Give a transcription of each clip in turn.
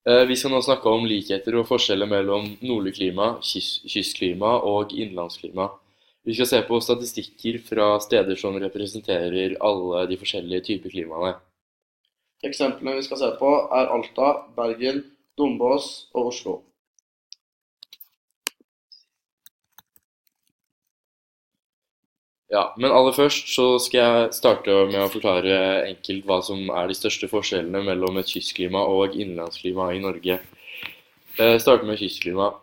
Vi skal nå snakke om likheter og forskjeller mellom nordlig klima, kystklima og innlandsklima. Vi skal se på statistikker fra steder som representerer alle de forskjellige typer klimaene. Eksemplene vi skal se på er Alta, Bergen, Dombås og Oslo. Ja, men aller først så skal jeg starte med å forklare enkelt hva som er de største forskjellene mellom et kystklima og innlandsklima i Norge. Starte med kystklima.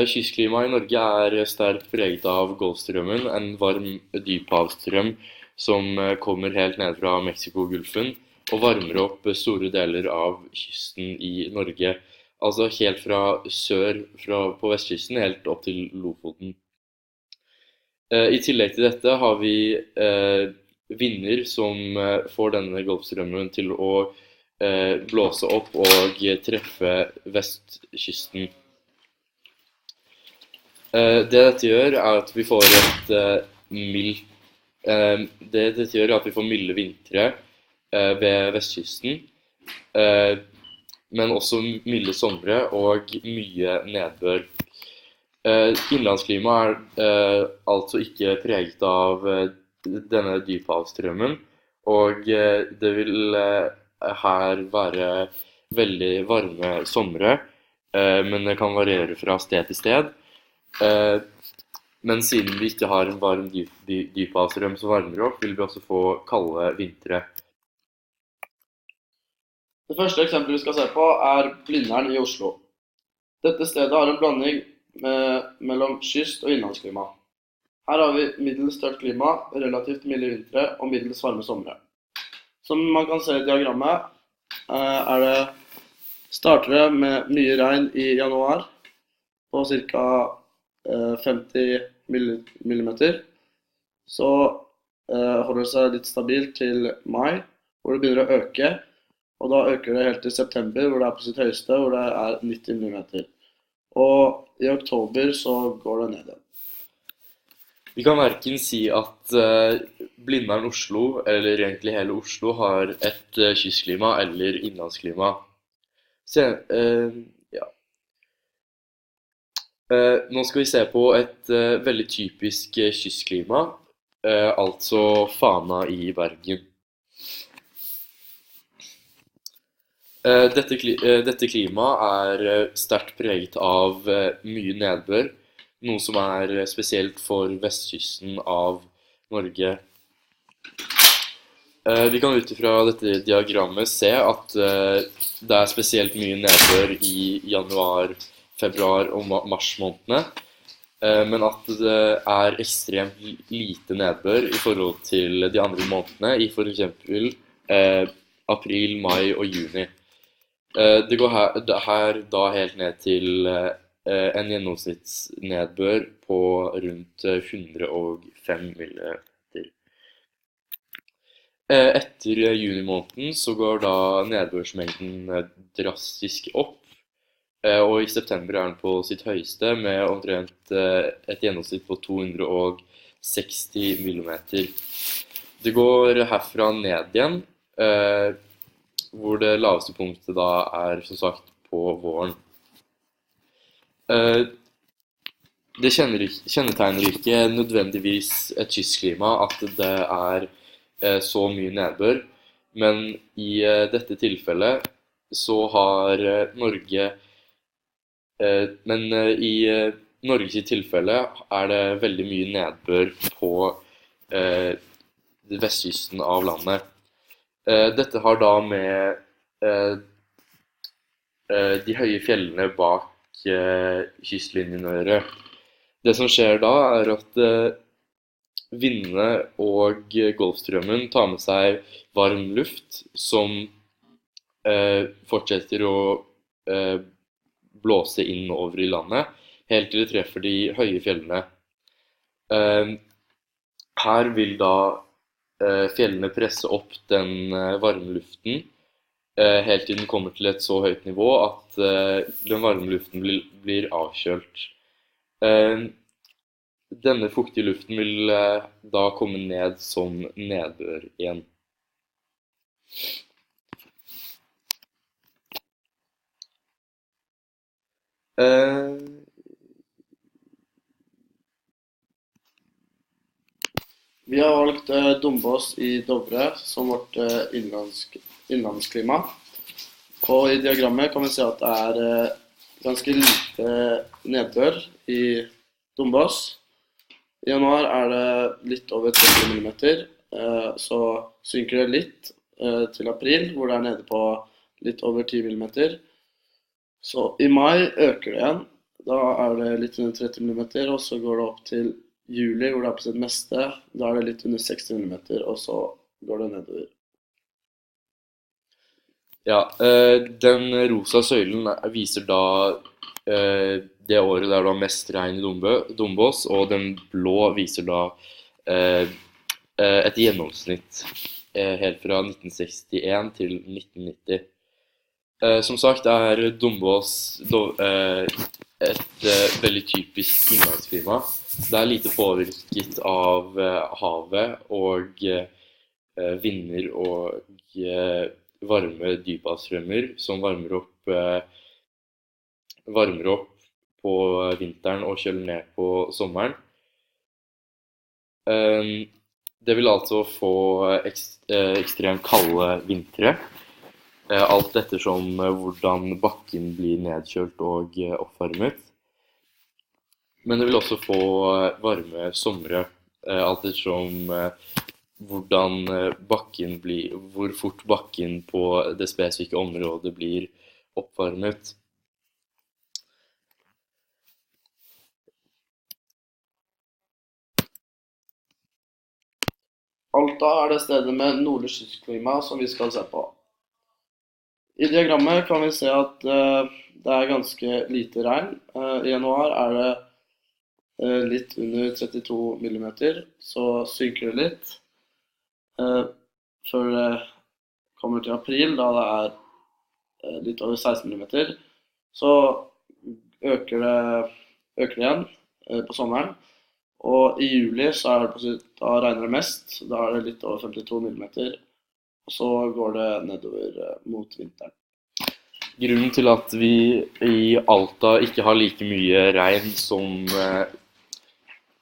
Kystklima i Norge er sterkt preget av Golfstrømmen, en varm dyphavsstrøm som kommer helt ned fra Mexiko-gulfen og varmer opp store deler av kysten i Norge. Altså helt fra sør på vestkysten helt opp til Lofoten. I tillegg til dette har vi vinder som får denne golfstrømmen til å blåse opp og treffe vestkysten. Det dette gjør er at vi får milde vintre ved vestkysten, men også milde somre og mye nedbør. Innlandsklima er altså ikke preget av denne dyphavsstrømmen, og det vil her være veldig varme somre, men det kan variere fra sted til sted. Men siden vi ikke har en varm dyphavsstrøm som varmer opp, vil vi også få kalde vintre. Det første eksempelet vi skal se på er Blindern i Oslo. Dette stedet har en blanding mellom kyst- og innlandsklima. Her har vi middels tørt klima, relativt milde vintre og middels varme somre. Som man kan se i diagrammet, starter det med mye regn i januar på ca. 50 millimeter. Så holder det seg litt stabilt til mai, hvor det begynner å øke, og da øker det helt til september, hvor det er på sitt høyeste, hvor det er 90 millimeter. Og i oktober så går det ned igjen. Vi kan hverken si at Blindern Oslo, eller egentlig hele Oslo, har et kystklima eller innlandsklima. Nå skal vi se på et veldig typisk kystklima, altså Fana i Bergen. Dette klimaet er sterkt preget av mye nedbør, noe som er spesielt for vestkysten av Norge. Vi kan ut ifra dette diagrammet se at det er spesielt mye nedbør i januar, februar og mars månedene, men at det er ekstremt lite nedbør i forhold til de andre månedene, i for eksempel april, mai og juni. Det går her da helt ned til en gjennomsnittsnedbør på rundt 105 millimeter. Etter juni-måneden så går da nedbørsmengden drastisk opp, og i september er den på sitt høyeste med omtrent et gjennomsnitt på 260 millimeter. Det går herfra ned igjen, hvor det laveste punktet da er, som sagt, på våren. Det kjennetegner ikke nødvendigvis et kystklima at det er så mye nedbør, men i dette tilfellet så har Norge i Norges tilfelle er det veldig mye nedbør på vestkysten av landet. Dette har da med de høye fjellene bak kystlinjen å gjøre. Det som skjer da er at vindene og Golfstrømmen tar med seg varm luft som fortsetter å blåse inn over i landet, helt til det treffer de høye fjellene. Her vil da fjellene presse opp den varme luften, helt til den kommer til et så høyt nivå at den varme luften blir avkjølt. Denne fuktige luften vil da komme ned som nedbør igjen. Eh, Vi har valgt Dombås i Dovre som vårt innlandsklima. Og i diagrammet kan vi se at det er ganske lite nedbør i Dombås. I januar er det litt over 30 millimeter, så synker det litt til april, hvor det er nede på litt over 10 millimeter. Så i mai øker det igjen. Da er det litt under 30 millimeter, og så går det opp til juli, hvor det er på sitt meste. Da er det litt under 60 millimeter, og så går det nedover. Ja, den rosa søylen viser da det året der det var mest regn i Dombås, og den blå viser da et gjennomsnitt helt fra 1961 til 1990. Som sagt er Dombås et veldig typisk innlandsklima. Det er lite påvirket av havet og vinder og varme dyphavsstrømmer som varmer opp på vinteren og kjøler ned på sommeren. Det vil altså få ekstremt kalde vintre, alt ettersom hvordan bakken blir nedkjølt og oppvarmet. Men det vil også få varme somre, alt ettersom hvor fort bakken på det spesifikke området blir oppvarmet. Alta er det stedet med nordlig kystklima som vi skal se på. I diagrammet kan vi se at det er ganske lite regn. I januar er det litt under 32 millimeter, så synker det litt. Før det kommer til april, da det er litt over 16 millimeter, så øker det igjen på sommeren. Og i juli så da regner det mest, da er det litt over 52 millimeter, og så går det nedover mot vinteren. Grunnen til at vi i Alta ikke har like mye regn som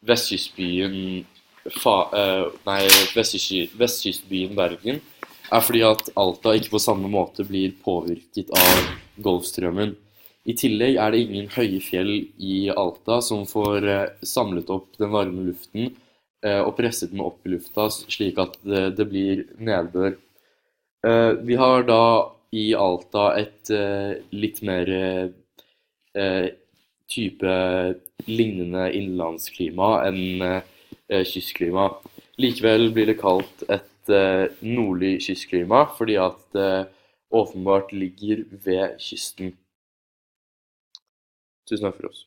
vestkystbyen Bergen, er fordi at Alta ikke på samme måte blir påvirket av Golfstrømmen. I tillegg er det ingen høye fjell i Alta som får samlet opp den varme luften og presset den opp i lufta slik at det blir nedbør. Vi har da i Alta et litt mer type lignende innlandsklima enn kystklima. Likevel blir det kalt et nordlig kystklima fordi at det åpenbart ligger ved kysten. Tusen takk for oss.